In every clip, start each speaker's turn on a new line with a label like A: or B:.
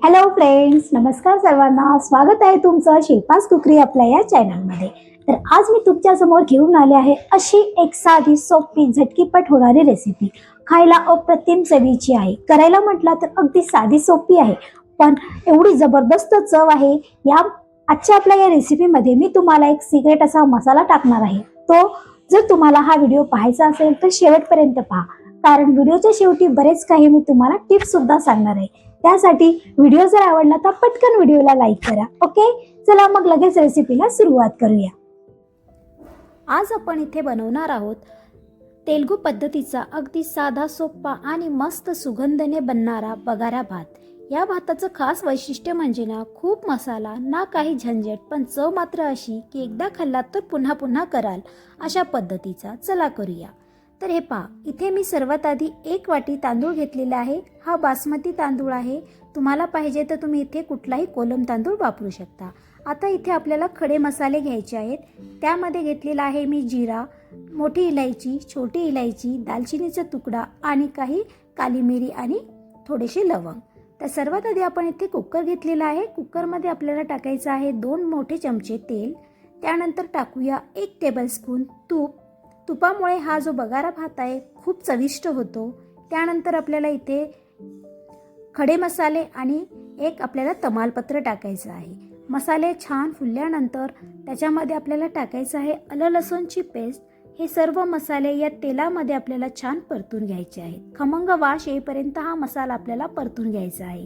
A: Hello friends, नमस्कार सर्वांना. स्वागत आहे तुमचं शिल्पास कुकरी आपल्या या चॅनलमध्ये. तर आज मी तुमच्या समोर घेऊन आले आहे अशी एक साधी सोपी झटकीपट होणारी रेसिपी. खायला अप्रतिम चवीची आहे. करायला म्हटलं तर अगदी साधी सोपी आहे, पण एवढी जबरदस्त चव आहे. या आजच्या आपल्या या रेसिपीमध्ये मी तुम्हाला एक सिक्रेट असा मसाला टाकणार आहे. तो जर तुम्हाला हा व्हिडिओ पाहायचा असेल तर शेवटपर्यंत पहा, कारण व्हिडिओच्या शेवटी बरेच काही मी तुम्हाला टिप्स सुद्धा सांगणार आहे. त्यासाठी व्हिडिओ जर आवडला तर पटकन व्हिडिओला लाईक करा. ओके, चला मग लगेच रेसिपीला सुरुवात करूया. आज आपण इथे बनवणार आहोत तेलगू पद्धतीचा अगदी साधा, सोपा आणि मस्त सुगंधने बनणारा बगारा भात. या भाताचं खास वैशिष्ट्य म्हणजे ना खूप मसाला ना काही झंझट, पण चव मात्र अशी की एकदा खाल्लात तर पुन्हा पुन्हा कराल अशा पद्धतीचा. चला करूया. तर हे पहा, इथे मी सर्वात आधी 1 वाटी तांदूळ घेतलेला आहे. हा बासमती तांदूळ आहे. तुम्हाला पाहिजे तर तुम्ही इथे कुठलाही कोलम तांदूळ वापरू शकता. आता इथे आपल्याला खडे मसाले घ्यायचे आहेत. त्यामध्ये घेतलेला आहे मी जिरा, मोठी इलायची, छोटी इलायची, दालचिनीचा तुकडा आणि काही काली मिरी आणि थोडेसे लवंग. तर सर्वात आधी आपण इथे कुकर घेतलेला आहे. कुकरमध्ये आपल्याला टाकायचं आहे 2 मोठे चमचे तेल. त्यानंतर टाकूया 1 टेबलस्पून तूप. तुपामुळे हा जो बगारा भात आहे खूप चविष्ट होतो. त्यानंतर आपल्याला इथे खडे मसाले आणि एक आपल्याला तमालपत्र टाकायचं आहे. मसाले छान फुलल्यानंतर त्याच्यामध्ये आपल्याला टाकायचं आहे आलं लसूणची पेस्ट. हे सर्व मसाले या तेलामध्ये आपल्याला छान परतून घ्यायचे आहेत. खमंग वास येईपर्यंत हा मसाला आपल्याला परतून घ्यायचा आहे.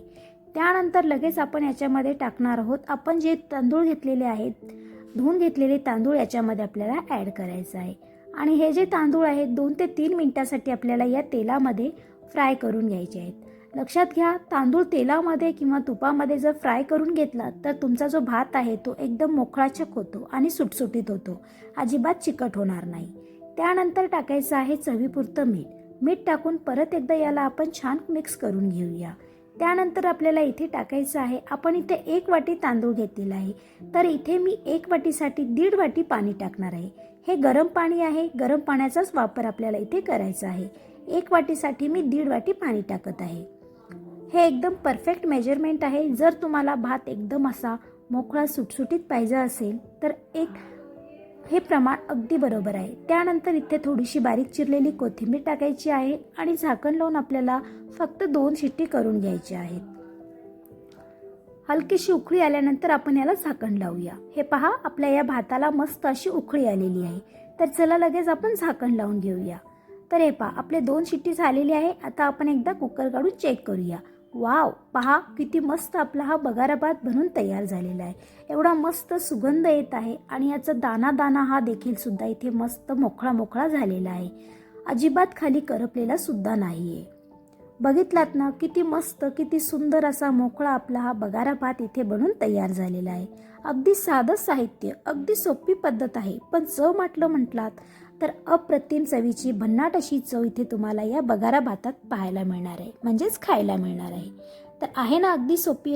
A: त्यानंतर लगेच आपण याच्यामध्ये टाकणार आहोत आपण जे तांदूळ घेतलेले आहेत, धुवून घेतलेले तांदूळ याच्यामध्ये आपल्याला ॲड करायचं आहे. आणि हे जे तांदूळ आहेत 2 ते 3 मिनिटासाठी आपल्याला या तेलामध्ये फ्राय करून घ्यायचे आहेत. लक्षात घ्या, तांदूळ तेलामध्ये किंवा तुपामध्ये जर फ्राय करून घेतला तर तुमचा जो भात आहे तो एकदम मोकळाचक होतो आणि सुटसुटीत होतो, अजिबात चिकट होणार नाही. त्यानंतर टाकायचं आहे चवीपुरतं मीठ. मीठ टाकून परत एकदा याला आपण छान मिक्स करून घेऊया. त्यानंतर आपल्याला इथे टाकायचं आहे, आपण इथे 1 वाटी तांदूळ घेतलेला आहे, तर इथे मी 1 वाटीसाठी 1.5 वाटी पाणी टाकणार आहे. हे गरम पाणी आहे. गरम पाण्याचाच वापर आपल्याला इथे करायचा आहे. 1 वाटीसाठी मी 1.5 वाटी पाणी टाकत आहे. हे एकदम परफेक्ट मेजरमेंट आहे. जर तुम्हाला भात एकदम असा मोकळा सुटसुटीत पाहिजे असेल तर हे प्रमाण अगदी बरोबर आहे. त्यानंतर इथे थोडीशी बारीक चिरलेली कोथिंबीर टाकायची आहे आणि झाकण लावून आपल्याला फक्त 2 शिट्टी करून घ्यायची आहेत. हलकीशी उकळी आल्यानंतर आपण याला झाकण लावूया. हे पहा, आपल्या या भाताला मस्त अशी उकळी आलेली आहे. तर चला लगेच आपण झाकण लावून घेऊया. तर हे पहा, आपले 2 शिट्टी झालेली आहे. आता आपण एकदा कुकर काढून चेक करूया. वाव, पहा किती मस्त आपला हा बगारा भात बनून तयार झालेला आहे. एवढा मस्त सुगंध येत आहे आणि याचा दाना दाना हा देखील सुद्धा इथे मस्त मोकळा मोकळा झालेला आहे. अजिबात खाली करपलेला सुद्धा नाहीये. बघितलात ना, किती मस्त, किती सुंदर असा मोकळा आपला हा बगारा भात इथे बनून तयार झालेला आहे. अगदी साधं साहित्य, अगदी सोपी पद्धत आहे, पण चव म्हटलात तर अप्रतिम चवीची भन्नाट अशी चव इथे तुम्हाला या बगारा भातात पाहायला मिळणार आहे, म्हणजेच खायला मिळणार आहे. तर आहे ना अगदी सोपी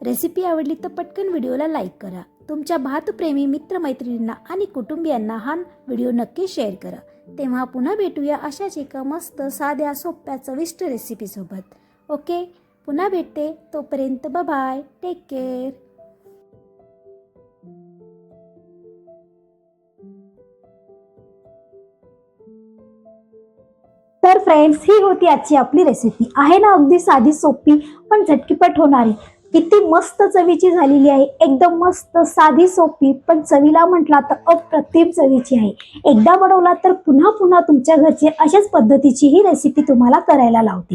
A: रेसिपी आवडली तर पटकन व्हिडिओला लाईक करा. तुमच्या भातप्रेमी मित्रमैत्रिणींना आणि कुटुंबियांना हा व्हिडिओ नक्की शेअर करा. तेव्हा पुन्हा भेटूया अशाच एका मस्त साध्या सोप्या चविष्ट रेसिपीसोबत. ओके, पुन्हा भेटते. तोपर्यंत बाय, टेक केअर. तर फ्रेंड्स, ही होती आजची आपली रेसिपी. आहे ना अगदी साधी सोपी पण झटकीपट होणारी. किती मस्त चवीची झालेली आहे. एकदम मस्त साधी सोपी पण चवीला म्हटला तर अप्रतिम चवीची आहे. एकदा बनवला तर पुन्हा पुन्हा तुमच्या घरचे अशाच पद्धतीची ही रेसिपी तुम्हाला करायला लावते.